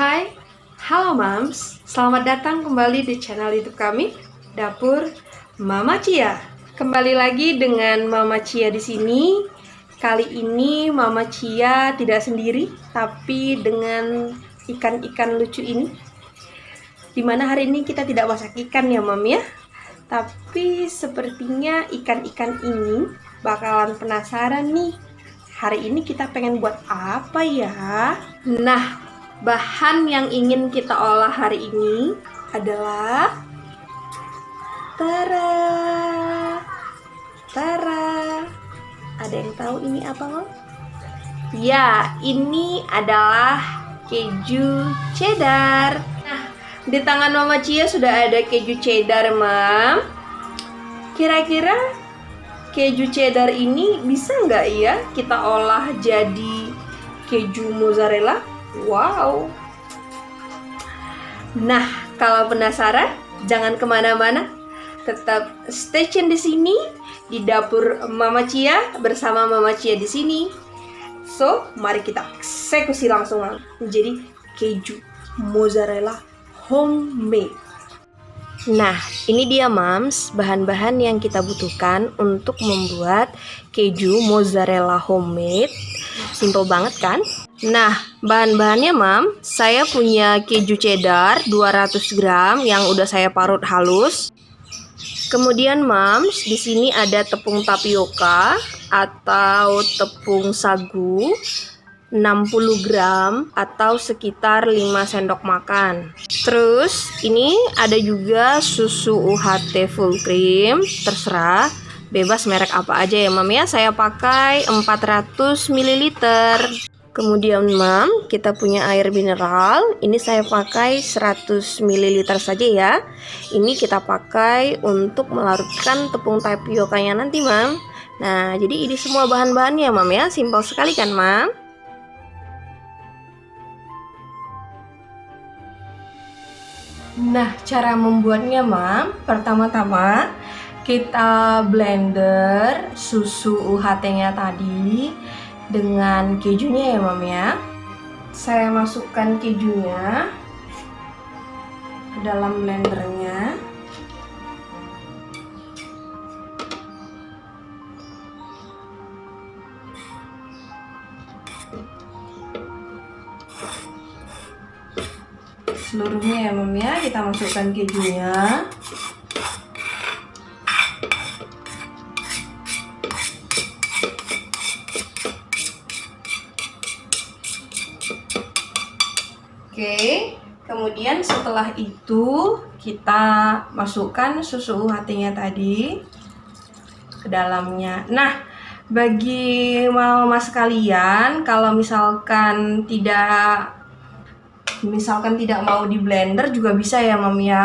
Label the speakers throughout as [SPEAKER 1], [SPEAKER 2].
[SPEAKER 1] Hai, halo Mams. Selamat datang kembali di channel YouTube kami, Dapur Mama Cia. Kembali lagi dengan Mama Cia di sini. Kali ini Mama Cia tidak sendiri, tapi dengan ikan-ikan lucu ini. Dimana hari ini kita tidak masak ikan ya, Mam ya. Tapi sepertinya ikan-ikan ini bakalan penasaran nih. Hari ini kita pengen buat apa ya? Nah, bahan yang ingin kita olah hari ini adalah Tara. Ada yang tahu ini apa, Mam? Ya, ini adalah keju cheddar. Nah, di tangan Mama Cia sudah ada keju cheddar, Mam. Kira-kira keju cheddar ini bisa nggak ya kita olah jadi keju mozzarella? Wow. Nah, kalau penasaran, jangan kemana-mana. Tetap stay tune di sini di dapur Mama Cia bersama Mama Cia di sini. So, mari kita eksekusi langsung menjadi keju mozzarella homemade. Nah, ini dia Mams, bahan-bahan yang kita butuhkan untuk membuat keju mozzarella homemade. Simple banget kan? Nah, bahan-bahannya Mam, saya punya keju cheddar 200 gram yang udah saya parut halus. Kemudian Mams, di sini ada tepung tapioka atau tepung sagu 60 gram atau sekitar 5 sendok makan. Terus ini ada juga susu UHT full cream, terserah, bebas merek apa aja ya Mam ya. Saya pakai 400 ml. Kemudian Mam, kita punya air mineral. Ini saya pakai 100 ml saja ya. Ini kita pakai untuk melarutkan tepung tapiokanya nanti Mam. Nah, jadi ini semua bahan-bahannya Mam ya. Simpel sekali kan Mam? Nah, cara membuatnya Mam, pertama-tama kita blender susu UHT-nya tadi dengan kejunya ya Mam ya. Saya masukkan kejunya ke dalam blendernya. Seluruhnya ya Mam ya, kita masukkan kejunya. Oke, kemudian setelah itu kita masukkan susu UHT-nya tadi ke dalamnya. Nah, bagi mama sekalian, kalau misalkan tidak mau di blender juga bisa ya Mam ya.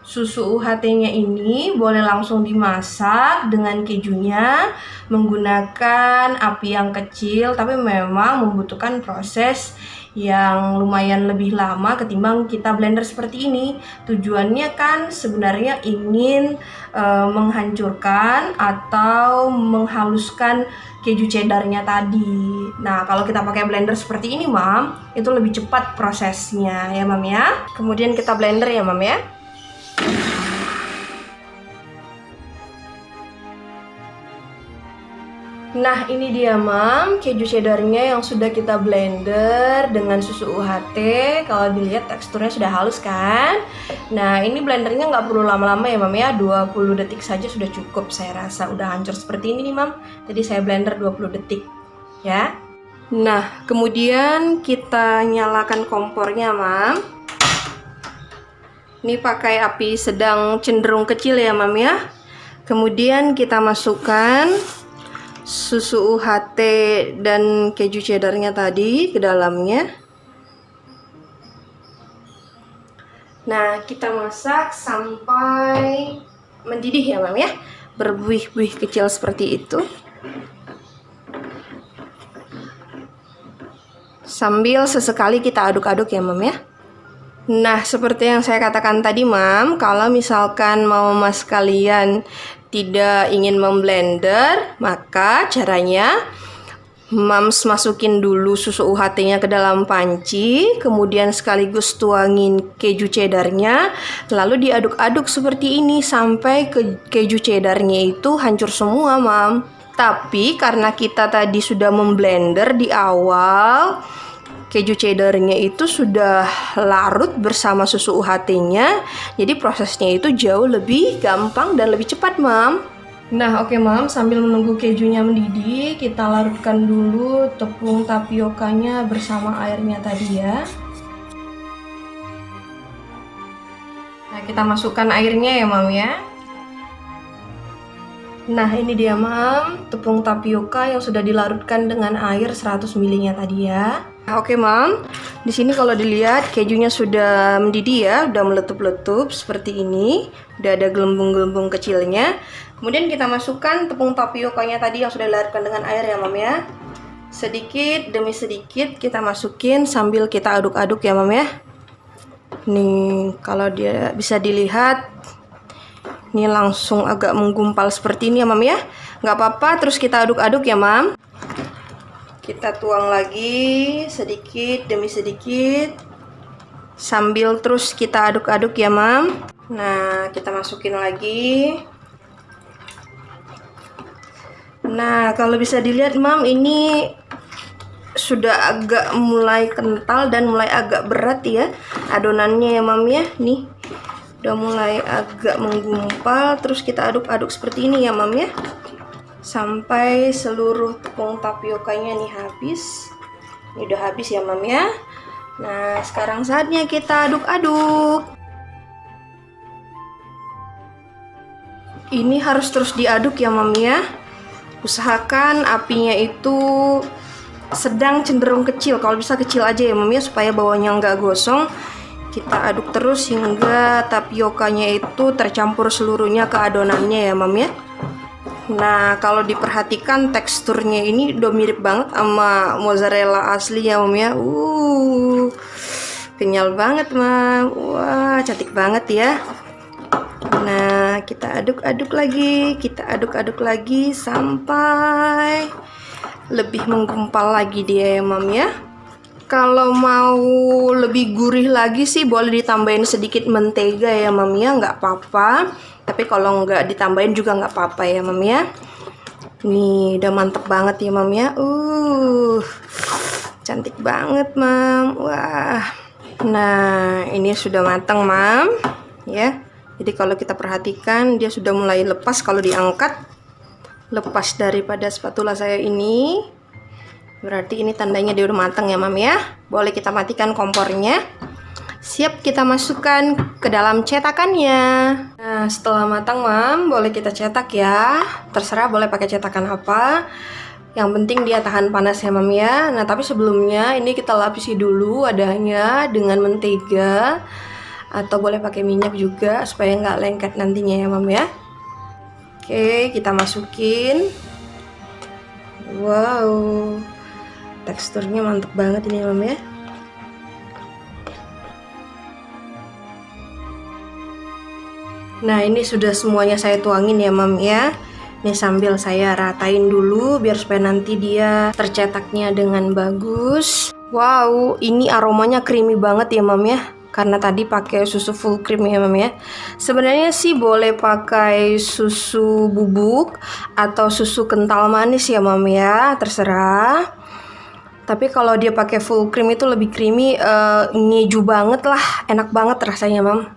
[SPEAKER 1] Susu UHT-nya ini boleh langsung dimasak dengan kejunya menggunakan api yang kecil, tapi memang membutuhkan proses yang lumayan lebih lama ketimbang kita blender seperti ini. Tujuannya kan sebenarnya ingin menghancurkan atau menghaluskan keju cheddarnya tadi. Nah, kalau kita pakai blender seperti ini Mam, itu lebih cepat prosesnya ya Mam ya. Kemudian kita blender ya Mam ya. Nah, ini dia Mam, keju cheddarnya yang sudah kita blender dengan susu UHT. Kalau dilihat teksturnya sudah halus kan. Nah, ini blendernya nggak perlu lama-lama ya Mam ya, 20 detik saja sudah cukup. Saya rasa udah hancur seperti ini nih Mam. Jadi saya blender 20 detik ya. Nah, kemudian kita nyalakan kompornya Mam. Ini pakai api sedang cenderung kecil ya Mam ya. Kemudian kita masukkan susu UHT dan keju cheddarnya tadi ke dalamnya. Nah, kita masak sampai mendidih ya Mam ya, berbuih-buih kecil seperti itu. Sambil sesekali kita aduk-aduk ya Mam ya. Nah, seperti yang saya katakan tadi Mam, kalau misalkan mau Mas kalian tidak ingin memblender, maka caranya Mams masukin dulu susu UHT-nya ke dalam panci, kemudian sekaligus tuangin keju cheddarnya, lalu diaduk-aduk seperti ini sampai keju cheddarnya itu hancur semua, Mam. Tapi karena kita tadi sudah memblender di awal, keju cheddarnya itu sudah larut bersama susu UHT-nya, jadi prosesnya itu jauh lebih gampang dan lebih cepat, Mam. Nah, oke, Mam, sambil menunggu kejunya mendidih, kita larutkan dulu tepung tapiokanya bersama airnya tadi ya. Nah, kita masukkan airnya ya, Mam ya. Nah, ini dia, Mam, tepung tapioka yang sudah dilarutkan dengan air 100 ml-nya tadi ya. Nah, oke, Mam. Di sini kalau dilihat kejunya sudah mendidih ya, udah meletup-letup seperti ini. Udah ada gelembung-gelembung kecilnya. Kemudian kita masukkan tepung tapiokanya tadi yang sudah dilarutkan dengan air ya, Mam ya. Sedikit demi sedikit kita masukin sambil kita aduk-aduk ya, Mam ya. Nih, kalau dia bisa dilihat, ini langsung agak menggumpal seperti ini ya, Mam ya. Nggak apa-apa, terus kita aduk-aduk ya, Mam. Kita tuang lagi sedikit demi sedikit sambil terus kita aduk-aduk ya, Mam. Nah, kita masukin lagi. Nah, kalau bisa dilihat, Mam, ini sudah agak mulai kental dan mulai agak berat ya adonannya ya, Mam ya. Nih, udah mulai agak menggumpal. Terus kita aduk-aduk seperti ini ya, Mam ya, sampai seluruh tepung tapiokanya nih habis. Ini udah habis ya, Mam ya. Nah, sekarang saatnya kita aduk-aduk. Ini harus terus diaduk ya, Mam ya. Usahakan apinya itu sedang cenderung kecil, kalau bisa kecil aja ya, Mam ya, supaya bawahnya nggak gosong. Kita aduk terus hingga tapiokanya itu tercampur seluruhnya ke adonannya ya, Mam ya. Nah, kalau diperhatikan teksturnya ini udah mirip banget sama mozzarella asli ya, Mam ya. Kenyal banget, Mam. Wah, cantik banget ya. Nah, kita aduk-aduk lagi, sampai lebih menggumpal lagi dia ya, Mam ya. Kalau mau lebih gurih lagi sih boleh ditambahin sedikit mentega ya, Mam ya, nggak apa-apa. Tapi kalau nggak ditambahin juga nggak apa-apa ya, Mam ya. Nih, udah mantep banget ya, Mam ya. Cantik banget, Mam. Wah. Nah, ini sudah matang, Mam ya. Jadi kalau kita perhatikan dia sudah mulai lepas kalau diangkat, lepas daripada spatula saya ini. Berarti ini tandanya dia udah matang ya, Mam ya. Boleh kita matikan kompornya. Siap kita masukkan ke dalam cetakannya. Nah, setelah matang, Mam, boleh kita cetak ya. Terserah boleh pakai cetakan apa. Yang penting dia tahan panas ya, Mam ya. Nah, tapi sebelumnya ini kita lapisi dulu wadahnya dengan mentega. Atau boleh pakai minyak juga supaya nggak lengket nantinya ya, Mam ya. Oke, kita masukin. Wow, teksturnya mantep banget ini ya, Mam ya. Nah, ini sudah semuanya saya tuangin ya, Mam ya. Ini sambil saya ratain dulu biar supaya nanti dia tercetaknya dengan bagus. Wow, ini aromanya creamy banget ya, Mam ya. Karena tadi pakai susu full cream ya, Mam ya. Sebenarnya sih boleh pakai susu bubuk atau susu kental manis ya, Mam ya, terserah. Tapi kalau dia pakai full cream itu lebih creamy, ngeju banget lah, enak banget rasanya, Mam.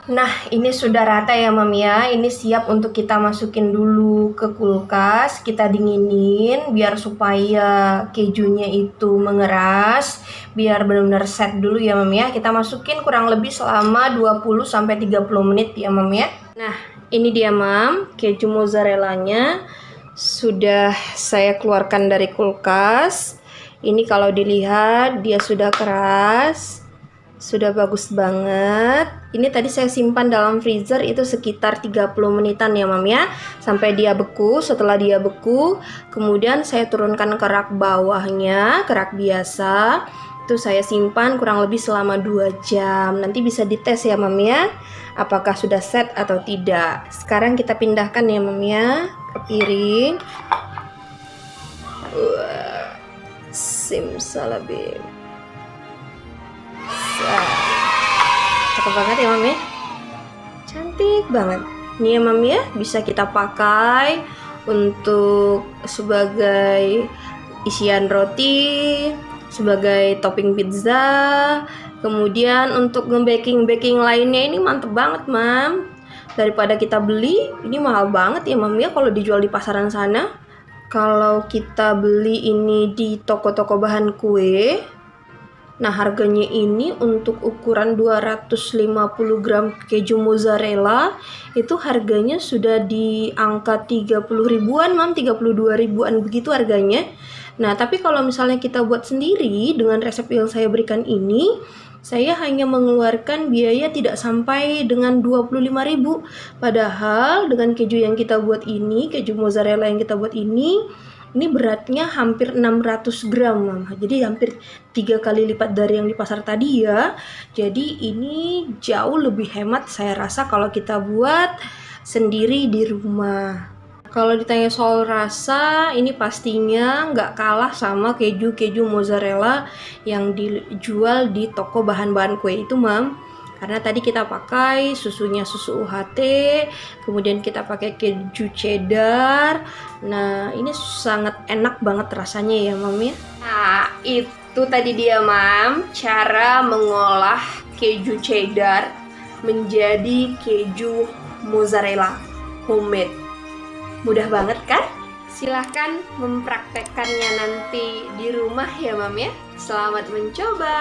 [SPEAKER 1] Nah, ini sudah rata ya, Mam ya. Ini siap untuk kita masukin dulu ke kulkas, kita dinginin biar supaya kejunya itu mengeras, biar benar-benar set dulu ya, Mam ya. Kita masukin kurang lebih selama 20-30 menit ya, Mam ya. Nah, ini dia, Mam, keju mozzarellanya sudah saya keluarkan dari kulkas. Ini kalau dilihat dia sudah keras. Sudah bagus banget. Ini tadi saya simpan dalam freezer itu sekitar 30 menitan ya, Mam ya. Sampai dia beku. Setelah dia beku, kemudian saya turunkan ke rak bawahnya, ke rak biasa. Itu saya simpan kurang lebih selama 2 jam. Nanti bisa dites ya, Mam ya, apakah sudah set atau tidak. Sekarang kita pindahkan ya, Mam ya, ke piring. Simsalabim. Cakep banget ya, Mam ya. Cantik banget. Nih ya, Mam ya, bisa kita pakai untuk sebagai isian roti, sebagai topping pizza. Kemudian untuk nge-baking lainnya ini mantep banget, Mam. Daripada kita beli, ini mahal banget ya, Mam ya, kalau dijual di pasaran sana. Kalau kita beli ini di toko-toko bahan kue, nah harganya ini untuk ukuran 250 gram keju mozzarella itu harganya sudah di angka 30 ribuan, Mam, 32 ribuan begitu harganya. Nah, tapi kalau misalnya kita buat sendiri dengan resep yang saya berikan ini, saya hanya mengeluarkan biaya tidak sampai dengan 25.000. Padahal dengan keju yang kita buat ini, keju mozzarella yang kita buat ini beratnya hampir 600 gram, Mam. Jadi hampir 3 kali lipat dari yang di pasar tadi ya. Jadi ini jauh lebih hemat saya rasa kalau kita buat sendiri di rumah. Kalau ditanya soal rasa, ini pastinya nggak kalah sama keju mozzarella yang dijual di toko bahan-bahan kue itu, Mam. Karena tadi kita pakai susunya susu UHT, kemudian kita pakai keju cheddar. Nah, ini sangat enak banget rasanya ya, Mam ya. Nah, itu tadi dia, Mam, cara mengolah keju cheddar menjadi keju mozzarella homemade. Mudah banget kan? Silahkan mempraktekkannya nanti di rumah ya, Mam ya. Selamat mencoba.